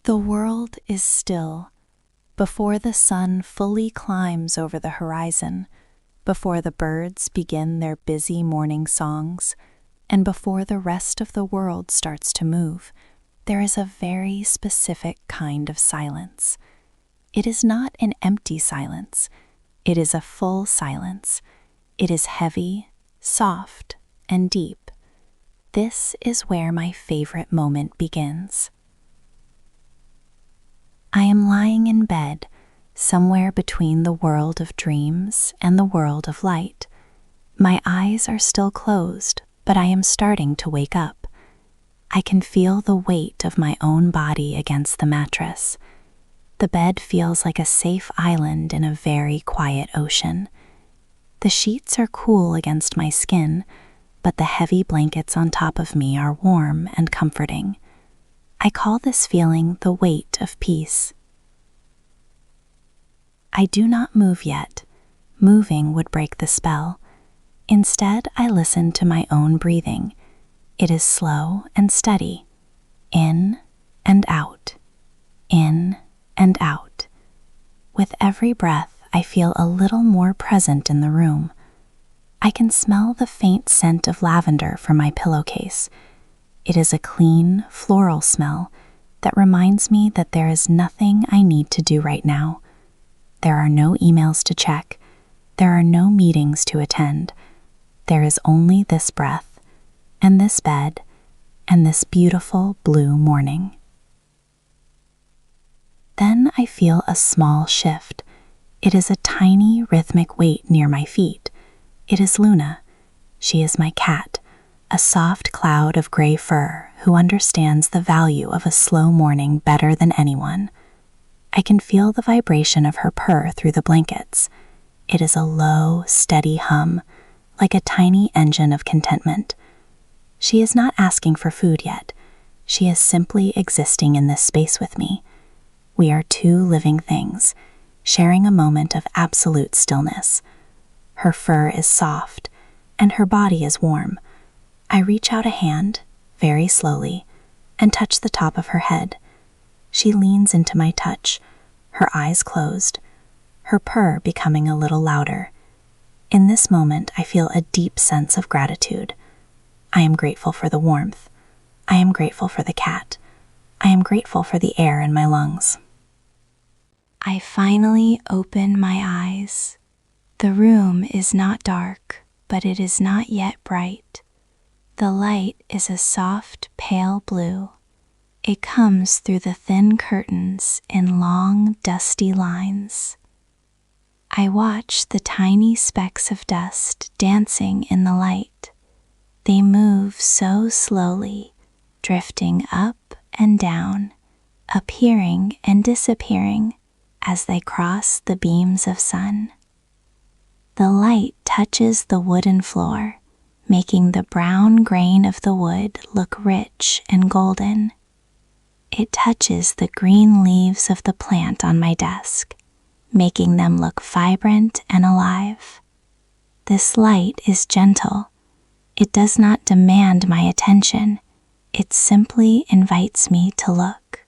The world is still before the sun fully climbs over the horizon, before the birds begin their busy morning songs, and before the rest of the world starts to move. There is a very specific kind of silence. It is not an empty silence. It is a full silence. It is heavy, soft, and deep. This is where my favorite moment begins. I am lying in bed, somewhere between the world of dreams and the world of light. My eyes are still closed, but I am starting to wake up. I can feel the weight of my own body against the mattress. The bed feels like a safe island in a very quiet ocean. The sheets are cool against my skin, but the heavy blankets on top of me are warm and comforting. I call this feeling the weight of peace. I do not move yet. Moving would break the spell. Instead, I listen to my own breathing. It is slow and steady. In and out. In and out. With every breath, I feel a little more present in the room. I can smell the faint scent of lavender from my pillowcase. It is a clean, floral smell that reminds me that there is nothing I need to do right now. There are no emails to check. There are no meetings to attend. There is only this breath, and this bed, and this beautiful blue morning. Then I feel a small shift. It is a tiny rhythmic weight near my feet. It is Luna. She is my cat, a soft cloud of gray fur who understands the value of a slow morning better than anyone. I can feel the vibration of her purr through the blankets. It is a low, steady hum, like a tiny engine of contentment. She is not asking for food yet. She is simply existing in this space with me. We are two living things, sharing a moment of absolute stillness. Her fur is soft, and her body is warm. I reach out a hand, very slowly, and touch the top of her head. She leans into my touch, her eyes closed, her purr becoming a little louder. In this moment, I feel a deep sense of gratitude. I am grateful for the warmth. I am grateful for the cat. I am grateful for the air in my lungs. I finally open my eyes. The room is not dark, but it is not yet bright. The light is a soft, pale blue. It comes through the thin curtains in long, dusty lines. I watch the tiny specks of dust dancing in the light. They move so slowly, drifting up and down, appearing and disappearing as they cross the beams of sun. The light touches the wooden floor, making the brown grain of the wood look rich and golden. It touches the green leaves of the plant on my desk, making them look vibrant and alive. This light is gentle. It does not demand my attention. It simply invites me to look.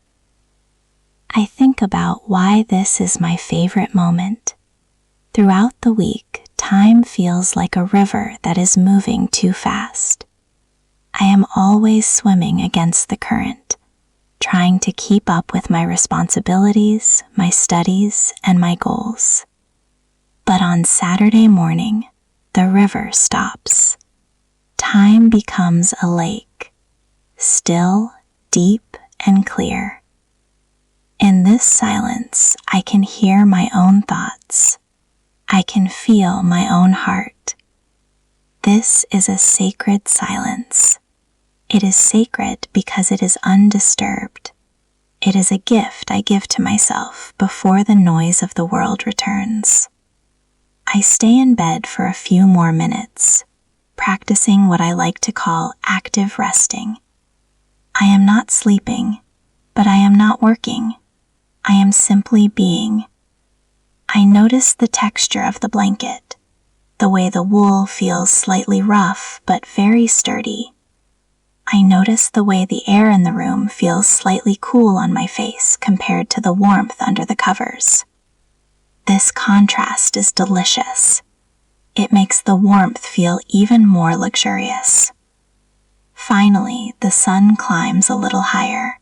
I think about why this is my favorite moment. Throughout the week, time feels like a river that is moving too fast. I am always swimming against the current, trying to keep up with my responsibilities, my studies, and my goals. But on Saturday morning, the river stops. Time becomes a lake, still, deep, and clear. In this silence, I can hear my own thoughts. I can feel my own heart. This is a sacred silence. It is sacred because it is undisturbed. It is a gift I give to myself before the noise of the world returns. I stay in bed for a few more minutes, practicing what I like to call active resting. I am not sleeping, but I am not working. I am simply being. I notice the texture of the blanket, the way the wool feels slightly rough but very sturdy. I notice the way the air in the room feels slightly cool on my face compared to the warmth under the covers. This contrast is delicious. It makes the warmth feel even more luxurious. Finally, the sun climbs a little higher.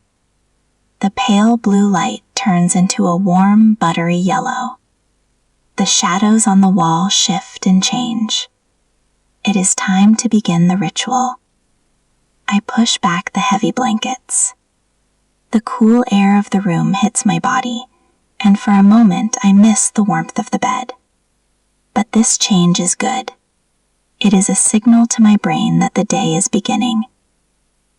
The pale blue light turns into a warm, buttery yellow. The shadows on the wall shift and change. It is time to begin the ritual. I push back the heavy blankets. The cool air of the room hits my body, and for a moment I miss the warmth of the bed. But this change is good. It is a signal to my brain that the day is beginning.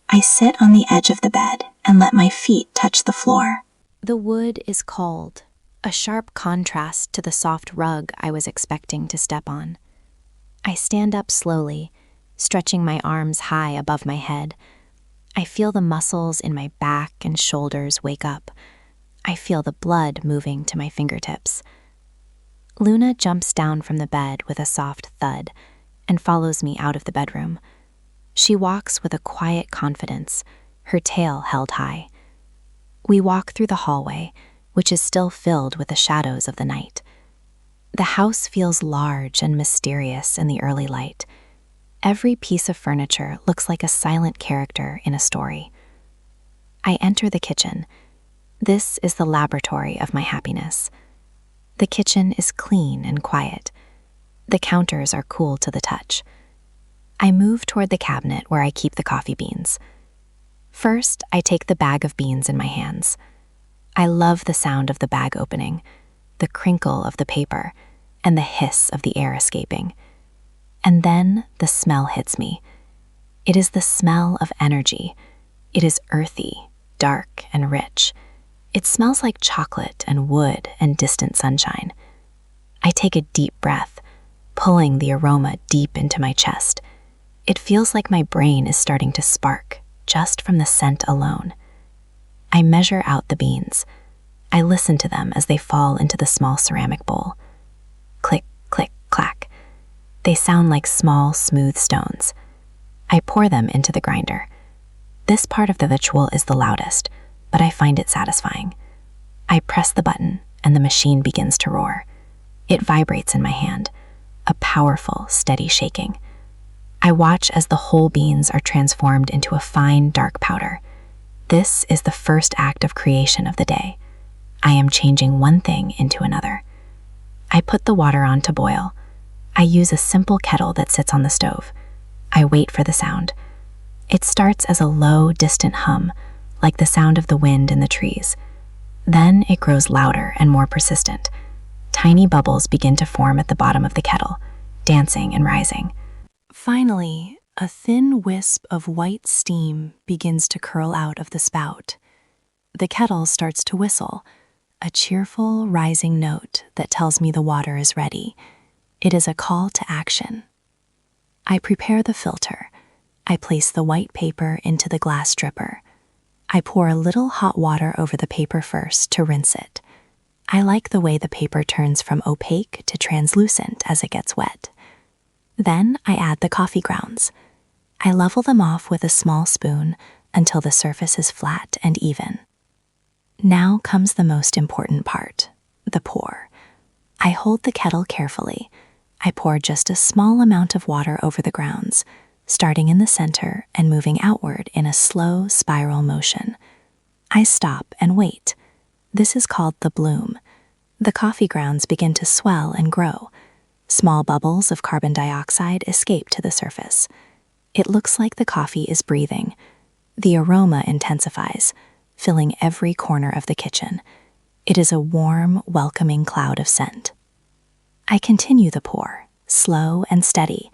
I sit on the edge of the bed and let my feet touch the floor. The wood is cold, a sharp contrast to the soft rug I was expecting to step on. I stand up slowly, stretching my arms high above my head. I feel the muscles in my back and shoulders wake up. I feel the blood moving to my fingertips. Luna jumps down from the bed with a soft thud and follows me out of the bedroom. She walks with a quiet confidence, her tail held high. We walk through the hallway, which is still filled with the shadows of the night. The house feels large and mysterious in the early light. Every piece of furniture looks like a silent character in a story. I enter the kitchen. This is the laboratory of my happiness. The kitchen is clean and quiet. The counters are cool to the touch. I move toward the cabinet where I keep the coffee beans. First, I take the bag of beans in my hands. I love the sound of the bag opening, the crinkle of the paper, and the hiss of the air escaping. And then the smell hits me. It is the smell of energy. It is earthy, dark, and rich. It smells like chocolate and wood and distant sunshine. I take a deep breath, pulling the aroma deep into my chest. It feels like my brain is starting to spark, just from the scent alone. I measure out the beans. I listen to them as they fall into the small ceramic bowl. Click, click, clack. They sound like small, smooth stones. I pour them into the grinder. This part of the ritual is the loudest, but I find it satisfying. I press the button, and the machine begins to roar. It vibrates in my hand, a powerful, steady shaking. I watch as the whole beans are transformed into a fine, dark powder. This is the first act of creation of the day. I am changing one thing into another. I put the water on to boil. I use a simple kettle that sits on the stove. I wait for the sound. It starts as a low, distant hum, like the sound of the wind in the trees. Then it grows louder and more persistent. Tiny bubbles begin to form at the bottom of the kettle, dancing and rising. Finally, a thin wisp of white steam begins to curl out of the spout. The kettle starts to whistle, a cheerful, rising note that tells me the water is ready. It is a call to action. I prepare the filter. I place the white paper into the glass dripper. I pour a little hot water over the paper first to rinse it. I like the way the paper turns from opaque to translucent as it gets wet. Then I add the coffee grounds. I level them off with a small spoon until the surface is flat and even. Now comes the most important part, the pour. I hold the kettle carefully. I pour just a small amount of water over the grounds, starting in the center and moving outward in a slow spiral motion. I stop and wait. This is called the bloom. The coffee grounds begin to swell and grow. Small bubbles of carbon dioxide escape to the surface. It looks like the coffee is breathing. The aroma intensifies, filling every corner of the kitchen. It is a warm, welcoming cloud of scent. I continue the pour, slow and steady.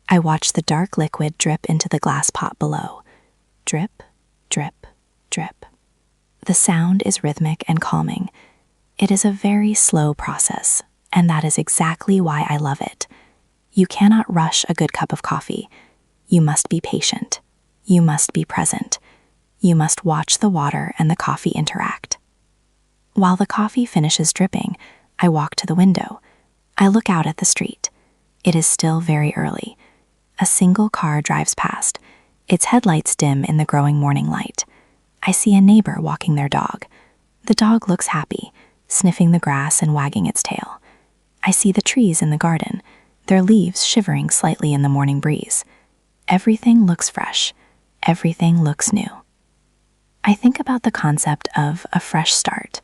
I watch the dark liquid drip into the glass pot below. Drip, drip, drip. The sound is rhythmic and calming. It is a very slow process, and that is exactly why I love it. You cannot rush a good cup of coffee. You must be patient. You must be present. You must watch the water and the coffee interact. While the coffee finishes dripping, I walk to the window. I look out at the street. It is still very early. A single car drives past. its headlights dim in the growing morning light. I see a neighbor walking their dog. The dog looks happy, sniffing the grass and wagging its tail. I see the trees in the garden, their leaves shivering slightly in the morning breeze. Everything looks fresh. Everything looks new. I think about the concept of a fresh start.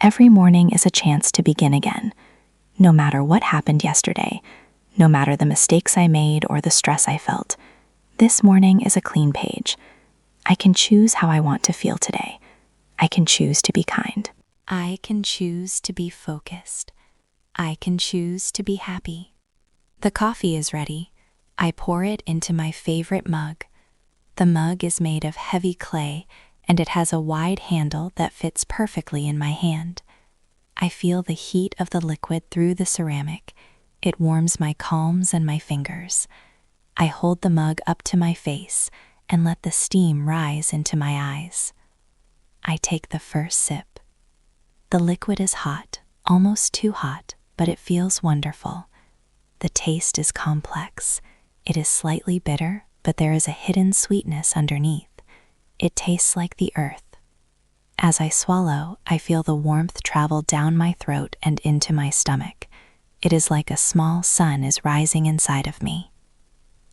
Every morning is a chance to begin again. No matter what happened yesterday, no matter the mistakes I made or the stress I felt, this morning is a clean page. I can choose how I want to feel today. I can choose to be kind. I can choose to be focused. I can choose to be happy. The coffee is ready. I pour it into my favorite mug. The mug is made of heavy clay, and it has a wide handle that fits perfectly in my hand. I feel the heat of the liquid through the ceramic. It warms my palms and my fingers. I hold the mug up to my face and let the steam rise into my eyes. I take the first sip. The liquid is hot, almost too hot, but it feels wonderful. The taste is complex. It is slightly bitter, but there is a hidden sweetness underneath. It tastes like the earth. As I swallow, I feel the warmth travel down my throat and into my stomach. It is like a small sun is rising inside of me.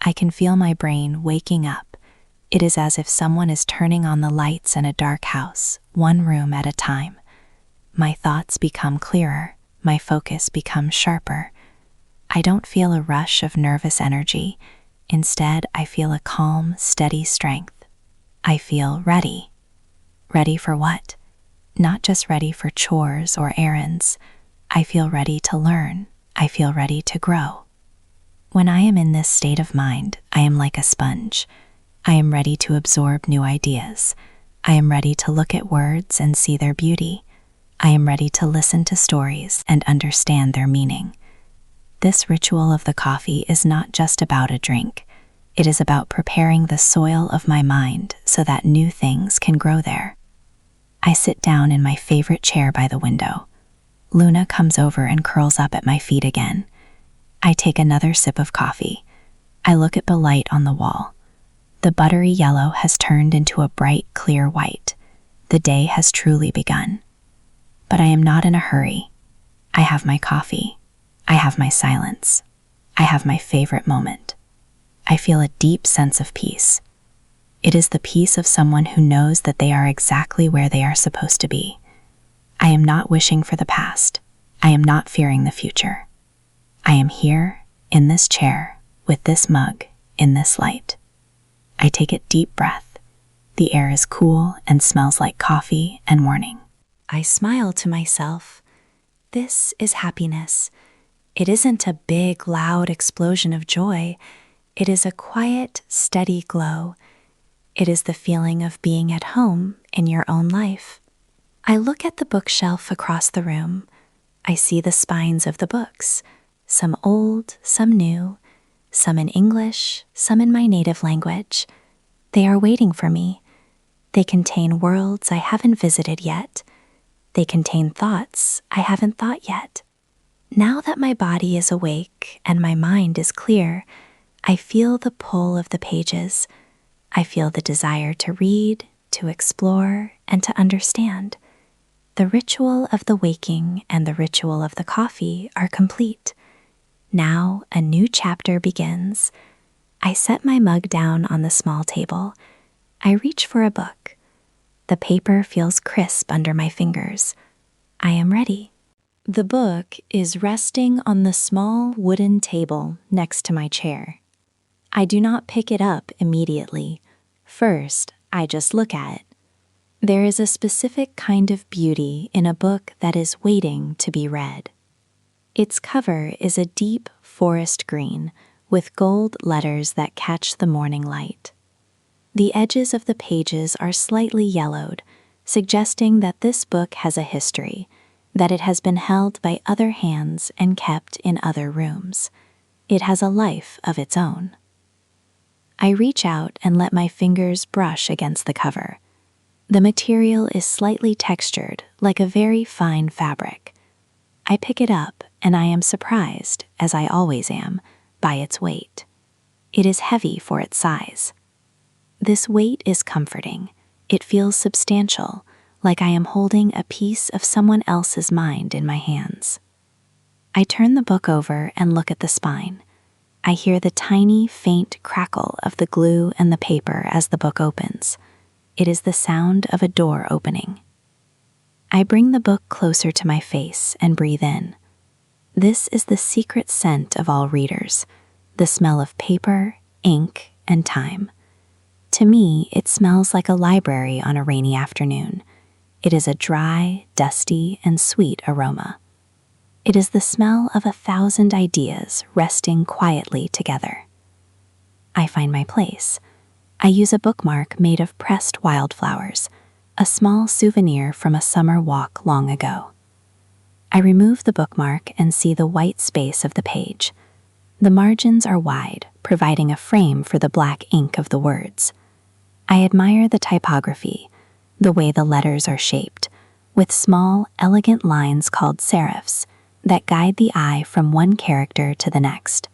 I can feel my brain waking up. It is as if someone is turning on the lights in a dark house, one room at a time. My thoughts become clearer. My focus becomes sharper. I don't feel a rush of nervous energy. Instead, I feel a calm, steady strength. I feel ready. Ready for what? Not just ready for chores or errands. I feel ready to learn. I feel ready to grow. When I am in this state of mind, I am like a sponge. I am ready to absorb new ideas. I am ready to look at words and see their beauty. I am ready to listen to stories and understand their meaning. This ritual of the coffee is not just about a drink. It is about preparing the soil of my mind so that new things can grow there. I sit down in my favorite chair by the window. Luna comes over and curls up at my feet again. I take another sip of coffee. I look at the light on the wall. The buttery yellow has turned into a bright, clear white. The day has truly begun. But I am not in a hurry. I have my coffee. I have my silence. I have my favorite moment. I feel a deep sense of peace. It is the peace of someone who knows that they are exactly where they are supposed to be. I am not wishing for the past. I am not fearing the future. I am here, in this chair, with this mug, in this light. I take a deep breath. The air is cool and smells like coffee and morning. I smile to myself. This is happiness. It isn't a big, loud explosion of joy. It is a quiet, steady glow. It is the feeling of being at home in your own life. I look at the bookshelf across the room. I see the spines of the books, some old, some new, some in English, some in my native language. They are waiting for me. They contain worlds I haven't visited yet. They contain thoughts I haven't thought yet. Now that my body is awake and my mind is clear, I feel the pull of the pages. I feel the desire to read, to explore, and to understand. The ritual of the waking and the ritual of the coffee are complete. Now a new chapter begins. I set my mug down on the small table. I reach for a book. The paper feels crisp under my fingers. I am ready. The book is resting on the small wooden table next to my chair. I do not pick it up immediately. First, I just look at it. There is a specific kind of beauty in a book that is waiting to be read. Its cover is a deep forest green with gold letters that catch the morning light. The edges of the pages are slightly yellowed, suggesting that this book has a history, that it has been held by other hands and kept in other rooms. It has a life of its own. I reach out and let my fingers brush against the cover. The material is slightly textured, like a very fine fabric. I pick it up and I am surprised, as I always am, by its weight. It is heavy for its size. This weight is comforting. It feels substantial, like I am holding a piece of someone else's mind in my hands. I turn the book over and look at the spine. I hear the tiny, faint crackle of the glue and the paper as the book opens. It is the sound of a door opening. I bring the book closer to my face and breathe in. This is the secret scent of all readers, the smell of paper, ink, and time. To me, it smells like a library on a rainy afternoon. It is a dry, dusty, and sweet aroma. It is the smell of 1,000 ideas resting quietly together. I find my place. I use a bookmark made of pressed wildflowers, a small souvenir from a summer walk long ago. I remove the bookmark and see the white space of the page. The margins are wide, providing a frame for the black ink of the words. I admire the typography, the way the letters are shaped, with small, elegant lines called serifs that guide the eye from one character to the next.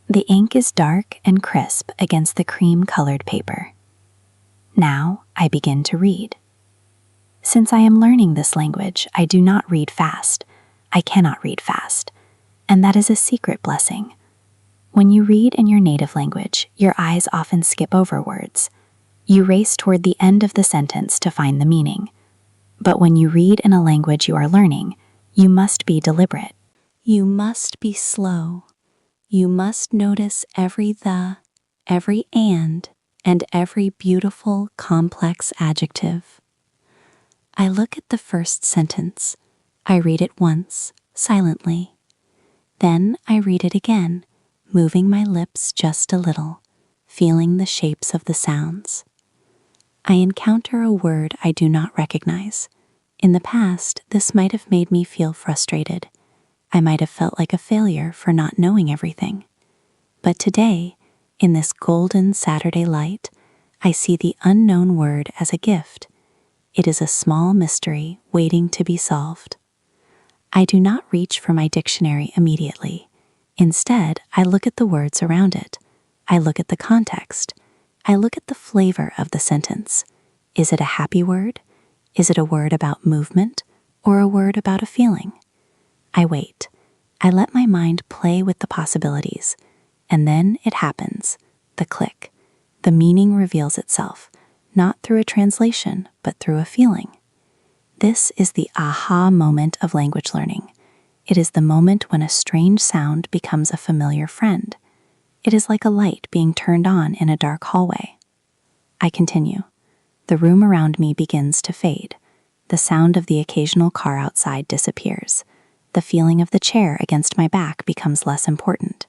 The ink is dark and crisp against the cream-colored paper. Now I begin to read. Since I am learning this language, I do not read fast. I cannot read fast, and that is a secret blessing. When you read in your native language, your eyes often skip over words. You race toward the end of the sentence to find the meaning. But when you read in a language you are learning, you must be deliberate. You must be slow. You must notice every the, every and every beautiful, complex adjective. I look at the first sentence. I read it once, silently. Then I read it again, moving my lips just a little, feeling the shapes of the sounds. I encounter a word I do not recognize. In the past, this might have made me feel frustrated. I might have felt like a failure for not knowing everything. But today, in this golden Saturday light, I see the unknown word as a gift. It is a small mystery waiting to be solved. I do not reach for my dictionary immediately. Instead, I look at the words around it. I look at the context. I look at the flavor of the sentence. Is it a happy word? Is it a word about movement or a word about a feeling? I wait. I let my mind play with the possibilities. And then it happens. The click. The meaning reveals itself, not through a translation, but through a feeling. This is the aha moment of language learning. It is the moment when a strange sound becomes a familiar friend. It is like a light being turned on in a dark hallway. I continue. The room around me begins to fade. The sound of the occasional car outside disappears. The feeling of the chair against my back becomes less important.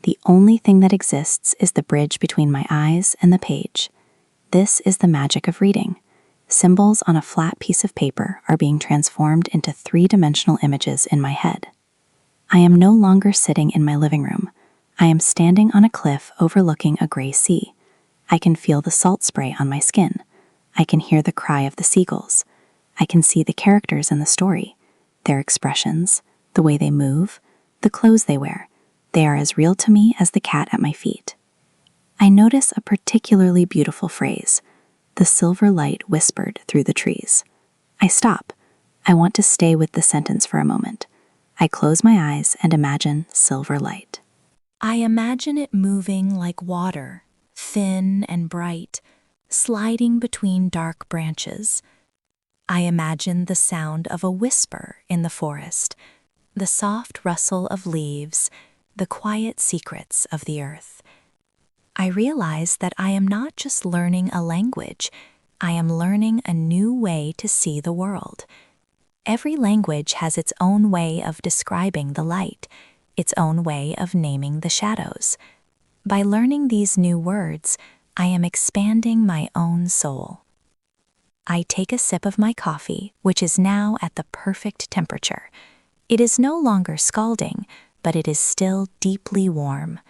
The only thing that exists is the bridge between my eyes and the page. This is the magic of reading. Symbols on a flat piece of paper are being transformed into three-dimensional images in my head. I am no longer sitting in my living room. I am standing on a cliff overlooking a gray sea. I can feel the salt spray on my skin. I can hear the cry of the seagulls. I can see the characters in the story, their expressions, the way they move, the clothes they wear. They are as real to me as the cat at my feet. I notice a particularly beautiful phrase, the silver light whispered through the trees. I stop. I want to stay with the sentence for a moment. I close my eyes and imagine silver light. I imagine it moving like water, thin and bright, sliding between dark branches. I imagine the sound of a whisper in the forest, the soft rustle of leaves, the quiet secrets of the earth. I realize that I am not just learning a language, I am learning a new way to see the world. Every language has its own way of describing the light, its own way of naming the shadows. By learning these new words, I am expanding my own soul. I take a sip of my coffee, which is now at the perfect temperature. It is no longer scalding, but it is still deeply warm.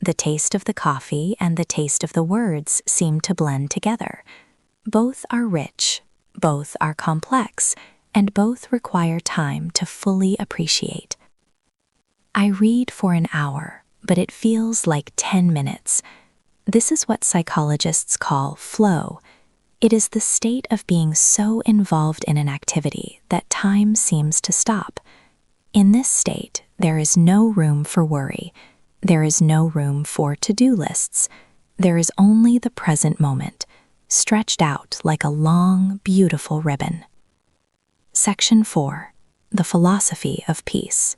The taste of the coffee and the taste of the words seem to blend together. Both are rich, both are complex, and both require time to fully appreciate. I read for an hour, but it feels like 10 minutes. This is what psychologists call flow. It is the state of being so involved in an activity that time seems to stop. In this state, there is no room for worry. There is no room for to-do lists. There is only the present moment, stretched out like a long, beautiful ribbon. Section 4. The Philosophy of Peace.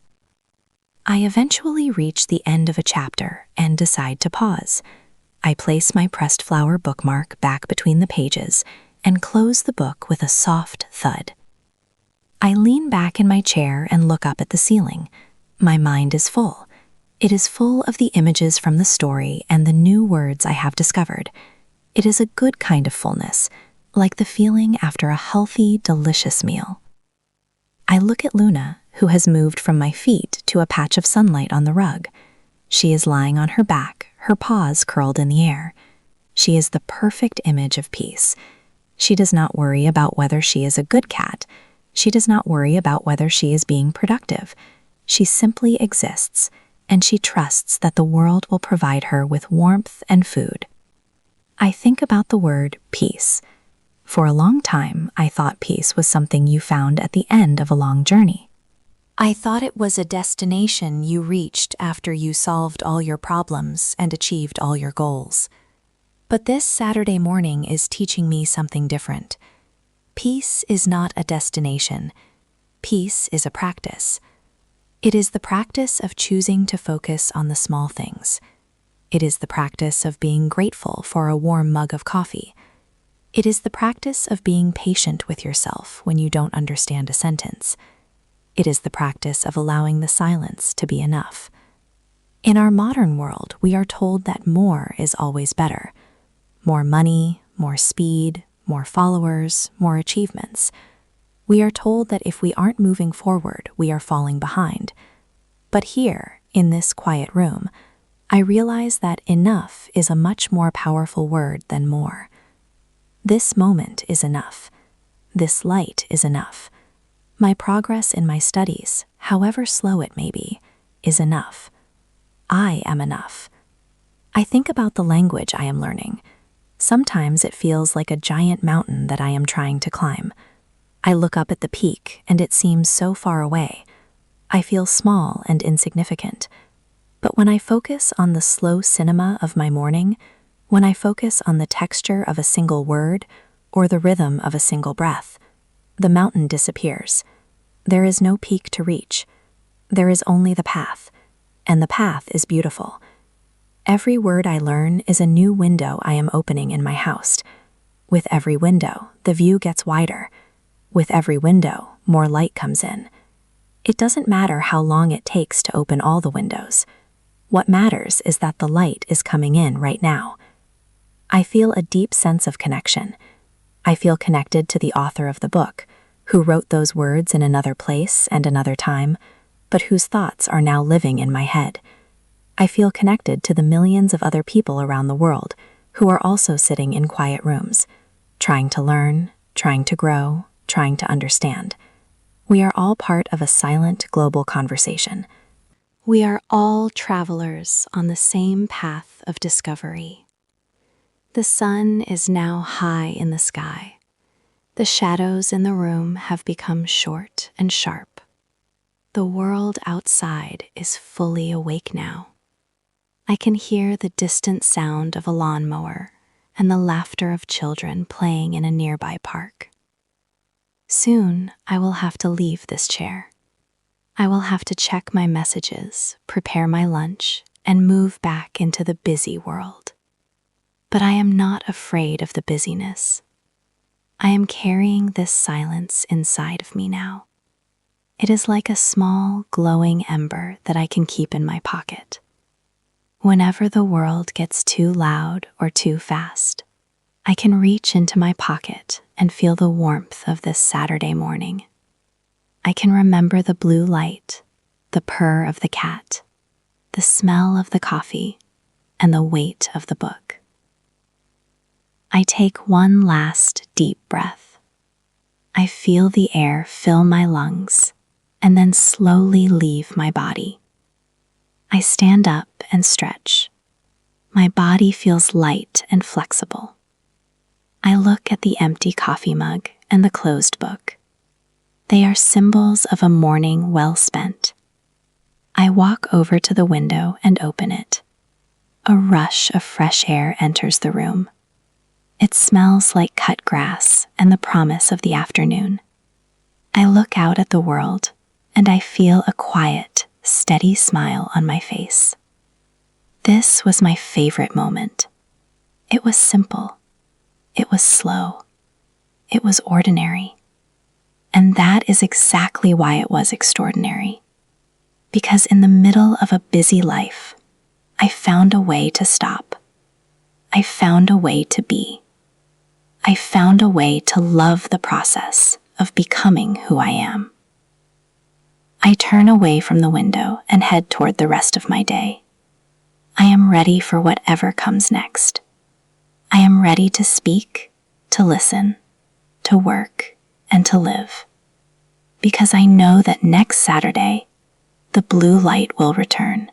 I eventually reach the end of a chapter and decide to pause. I place my pressed flower bookmark back between the pages and close the book with a soft thud. I lean back in my chair and look up at the ceiling. My mind is full. It is full of the images from the story and the new words I have discovered. It is a good kind of fullness, like the feeling after a healthy, delicious meal. I look at Luna, who has moved from my feet to a patch of sunlight on the rug. She is lying on her back, her paws curled in the air. She is the perfect image of peace. She does not worry about whether she is a good cat. She does not worry about whether she is being productive. She simply exists, and she trusts that the world will provide her with warmth and food. I think about the word peace. For a long time, I thought peace was something you found at the end of a long journey. I thought it was a destination you reached after you solved all your problems and achieved all your goals. But this Saturday morning is teaching me something different. Peace is not a destination. Peace is a practice. It is the practice of choosing to focus on the small things. It is the practice of being grateful for a warm mug of coffee. It is the practice of being patient with yourself when you don't understand a sentence. It is the practice of allowing the silence to be enough. In our modern world, we are told that more is always better. More money, more speed, more followers, more achievements. We are told that if we aren't moving forward, we are falling behind. But here, in this quiet room, I realize that enough is a much more powerful word than more. This moment is enough. This light is enough. My progress in my studies, however slow it may be, is enough. I am enough. I think about the language I am learning. Sometimes it feels like a giant mountain that I am trying to climb. I look up at the peak and it seems so far away. I feel small and insignificant. But when I focus on the slow cinema of my morning, when I focus on the texture of a single word or the rhythm of a single breath, the mountain disappears. There is no peak to reach. There is only the path, and the path is beautiful. Every word I learn is a new window I am opening in my house. With every window, the view gets wider. With every window, more light comes in. It doesn't matter how long it takes to open all the windows. What matters is that the light is coming in right now. I feel a deep sense of connection. I feel connected to the author of the book, who wrote those words in another place and another time, but whose thoughts are now living in my head. I feel connected to the millions of other people around the world who are also sitting in quiet rooms, trying to learn, trying to grow, trying to understand. We are all part of a silent global conversation. We are all travelers on the same path of discovery. The sun is now high in the sky. The shadows in the room have become short and sharp. The world outside is fully awake now. I can hear the distant sound of a lawnmower and the laughter of children playing in a nearby park. Soon, I will have to leave this chair. I will have to check my messages, prepare my lunch, and move back into the busy world. But I am not afraid of the busyness. I am carrying this silence inside of me now. It is like a small, glowing ember that I can keep in my pocket. Whenever the world gets too loud or too fast, I can reach into my pocket and feel the warmth of this Saturday morning. I can remember the blue light, the purr of the cat, the smell of the coffee, and the weight of the book. I take one last deep breath. I feel the air fill my lungs and then slowly leave my body. I stand up and stretch. My body feels light and flexible. I look at the empty coffee mug and the closed book. They are symbols of a morning well spent. I walk over to the window and open it. A rush of fresh air enters the room. It smells like cut grass and the promise of the afternoon. I look out at the world and I feel a quiet, steady smile on my face. This was my favorite moment. It was simple. It was slow. It was ordinary. And that is exactly why it was extraordinary. Because in the middle of a busy life, I found a way to stop. I found a way to be. I found a way to love the process of becoming who I am. I turn away from the window and head toward the rest of my day. I am ready for whatever comes next. I am ready to speak, to listen, to work, and to live. Because I know that next Saturday, the blue light will return.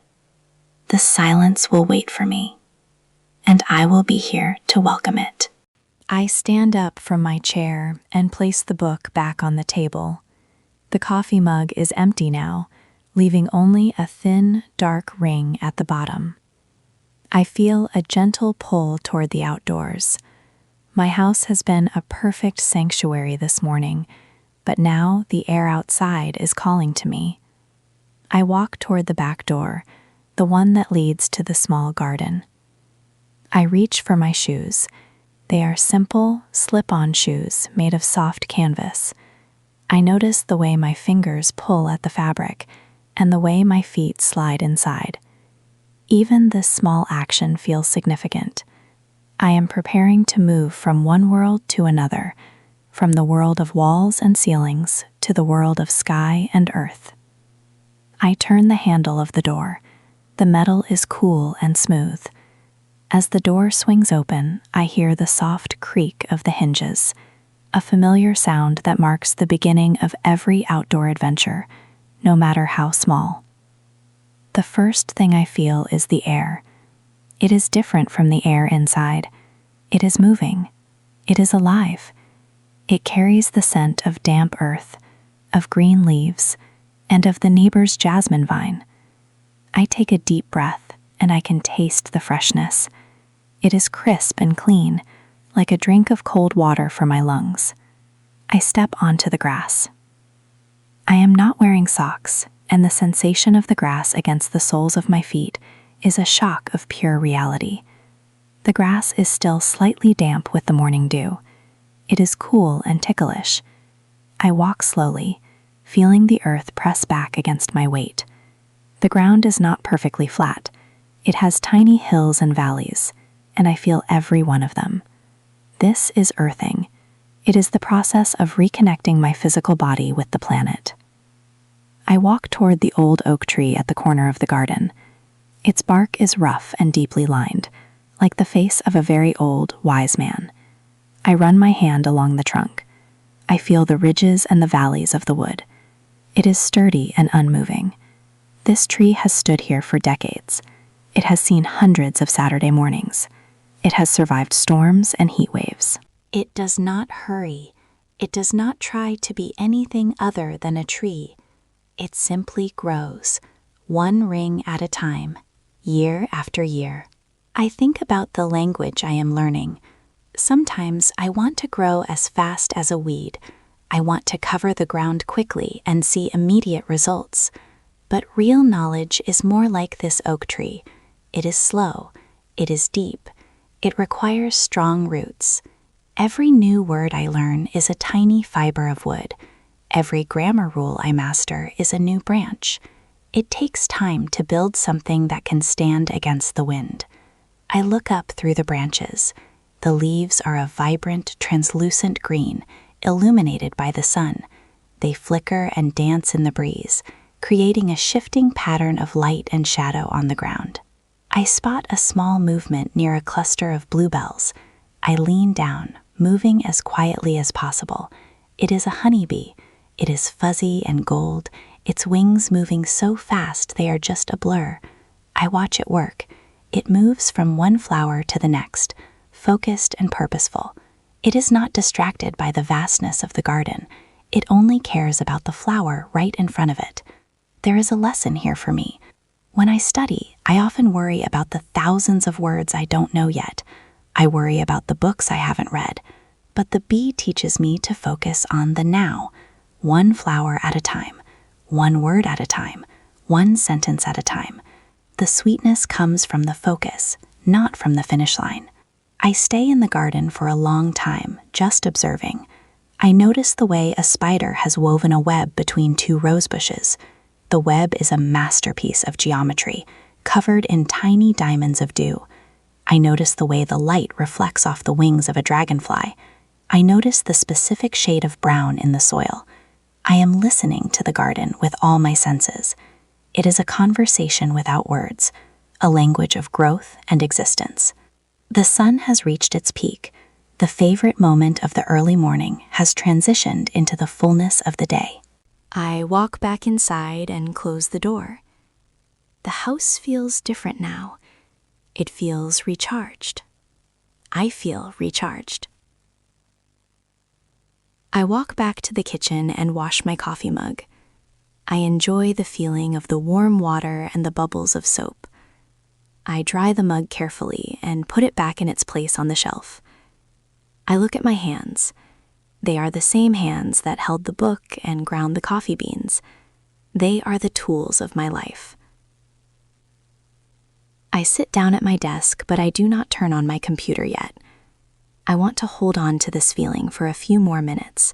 The silence will wait for me, and I will be here to welcome it. I stand up from my chair and place the book back on the table. The coffee mug is empty now, leaving only a thin, dark ring at the bottom. I feel a gentle pull toward the outdoors. My house has been a perfect sanctuary this morning, but now the air outside is calling to me. I walk toward the back door, the one that leads to the small garden. I reach for my shoes. They are simple, slip-on shoes made of soft canvas. I notice the way my fingers pull at the fabric and the way my feet slide inside. Even this small action feels significant. I am preparing to move from one world to another, from the world of walls and ceilings to the world of sky and earth. I turn the handle of the door. The metal is cool and smooth. As the door swings open, I hear the soft creak of the hinges, a familiar sound that marks the beginning of every outdoor adventure, no matter how small. The first thing I feel is the air. It is different from the air inside. It is moving. It is alive. It carries the scent of damp earth, of green leaves, and of the neighbor's jasmine vine. I take a deep breath, and I can taste the freshness. It is crisp and clean, like a drink of cold water for my lungs. I step onto the grass. I am not wearing socks, and the sensation of the grass against the soles of my feet is a shock of pure reality. The grass is still slightly damp with the morning dew. It is cool and ticklish. I walk slowly, feeling the earth press back against my weight. The ground is not perfectly flat. It has tiny hills and valleys, and I feel every one of them. This is earthing. It is the process of reconnecting my physical body with the planet. I walk toward the old oak tree at the corner of the garden. Its bark is rough and deeply lined, like the face of a very old, wise man. I run my hand along the trunk. I feel the ridges and the valleys of the wood. It is sturdy and unmoving. This tree has stood here for decades. It has seen hundreds of Saturday mornings. It has survived storms and heat waves. It does not hurry. It does not try to be anything other than a tree. It simply grows, one ring at a time, year after year. I think about the language I am learning. Sometimes I want to grow as fast as a weed. I want to cover the ground quickly and see immediate results. But real knowledge is more like this oak tree. It is slow. It is deep. It requires strong roots. Every new word I learn is a tiny fiber of wood. Every grammar rule I master is a new branch. It takes time to build something that can stand against the wind. I look up through the branches. The leaves are a vibrant, translucent green, illuminated by the sun. They flicker and dance in the breeze, creating a shifting pattern of light and shadow on the ground. I spot a small movement near a cluster of bluebells. I lean down, moving as quietly as possible. It is a honeybee. It is fuzzy and gold, its wings moving so fast they are just a blur. I watch it work. It moves from one flower to the next, focused and purposeful. It is not distracted by the vastness of the garden. It only cares about the flower right in front of it. There is a lesson here for me. When I study, I often worry about the thousands of words I don't know yet. I worry about the books I haven't read. But the bee teaches me to focus on the now, one flower at a time, one word at a time, one sentence at a time. The sweetness comes from the focus, not from the finish line. I stay in the garden for a long time, just observing. I notice the way a spider has woven a web between two rose bushes. The web is a masterpiece of geometry, covered in tiny diamonds of dew. I notice the way the light reflects off the wings of a dragonfly. I notice the specific shade of brown in the soil. I am listening to the garden with all my senses. It is a conversation without words, a language of growth and existence. The sun has reached its peak. The favorite moment of the early morning has transitioned into the fullness of the day. I walk back inside and close the door. The house feels different now. It feels recharged. I feel recharged. I walk back to the kitchen and wash my coffee mug. I enjoy the feeling of the warm water and the bubbles of soap. I dry the mug carefully and put it back in its place on the shelf. I look at my hands. They are the same hands that held the book and ground the coffee beans. They are the tools of my life. I sit down at my desk, but I do not turn on my computer yet. I want to hold on to this feeling for a few more minutes.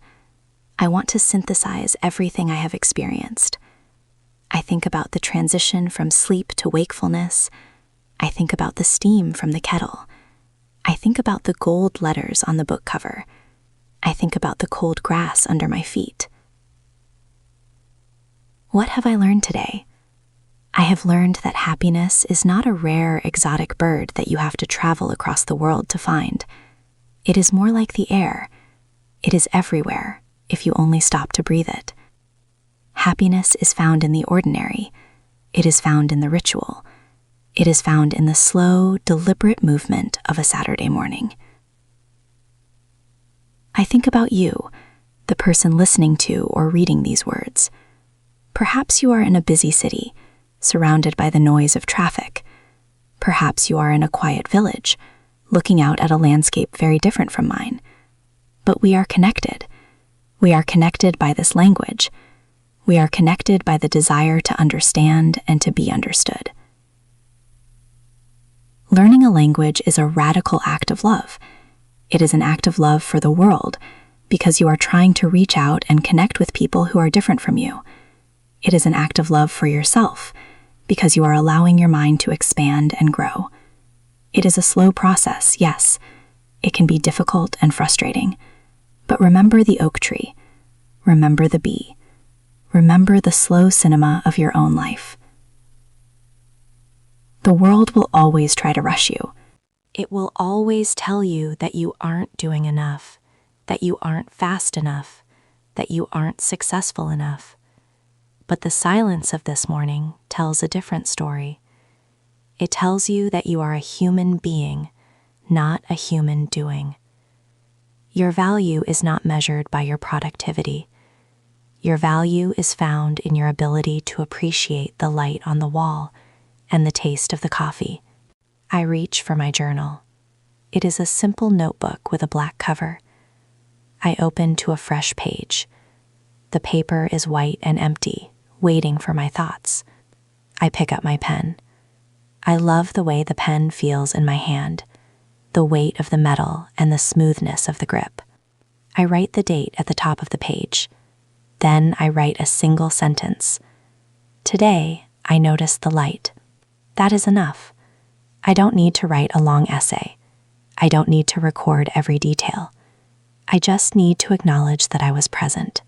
I want to synthesize everything I have experienced. I think about the transition from sleep to wakefulness. I think about the steam from the kettle. I think about the gold letters on the book cover. I think about the cold grass under my feet. What have I learned today? I have learned that happiness is not a rare, exotic bird that you have to travel across the world to find. It is more like the air. It is everywhere, if you only stop to breathe it. Happiness is found in the ordinary. It is found in the ritual. It is found in the slow, deliberate movement of a Saturday morning. I think about you, the person listening to or reading these words. Perhaps you are in a busy city, surrounded by the noise of traffic. Perhaps you are in a quiet village, looking out at a landscape very different from mine. But we are connected. We are connected by this language. We are connected by the desire to understand and to be understood. Learning a language is a radical act of love. It is an act of love for the world because you are trying to reach out and connect with people who are different from you. It is an act of love for yourself because you are allowing your mind to expand and grow. It is a slow process, yes. It can be difficult and frustrating. But remember the oak tree. Remember the bee. Remember the slow cinema of your own life. The world will always try to rush you. It will always tell you that you aren't doing enough, that you aren't fast enough, that you aren't successful enough. But the silence of this morning tells a different story. It tells you that you are a human being, not a human doing. Your value is not measured by your productivity. Your value is found in your ability to appreciate the light on the wall and the taste of the coffee. I reach for my journal. It is a simple notebook with a black cover. I open to a fresh page. The paper is white and empty, waiting for my thoughts. I pick up my pen. I love the way the pen feels in my hand, the weight of the metal and the smoothness of the grip. I write the date at the top of the page. Then I write a single sentence. Today, I noticed the light. That is enough. I don't need to write a long essay. I don't need to record every detail. I just need to acknowledge that I was present.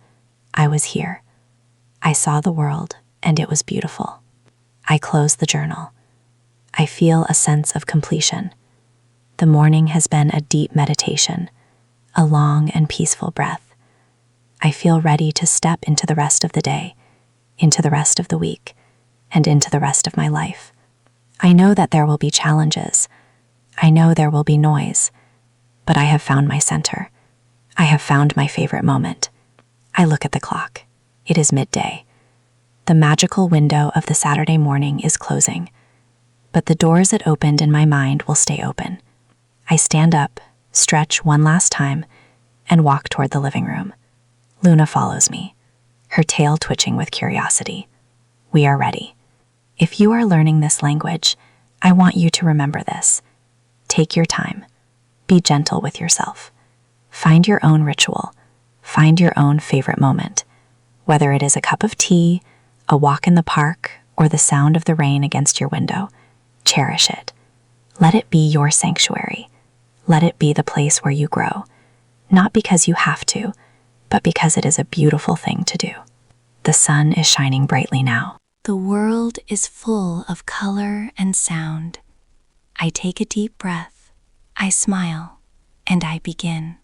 I was here. I saw the world, and it was beautiful. I close the journal. I feel a sense of completion. The morning has been a deep meditation, a long and peaceful breath. I feel ready to step into the rest of the day, into the rest of the week, and into the rest of my life. I know that there will be challenges. I know there will be noise. But I have found my center. I have found my favorite moment. I look at the clock. It is midday. The magical window of the Saturday morning is closing. But the doors it opened in my mind will stay open. I stand up, stretch one last time, and walk toward the living room. Luna follows me, her tail twitching with curiosity. We are ready. If you are learning this language, I want you to remember this. Take your time. Be gentle with yourself. Find your own ritual. Find your own favorite moment. Whether it is a cup of tea, a walk in the park, or the sound of the rain against your window, cherish it. Let it be your sanctuary. Let it be the place where you grow. Not because you have to, but because it is a beautiful thing to do. The sun is shining brightly now. The world is full of color and sound. I take a deep breath, I smile, and I begin.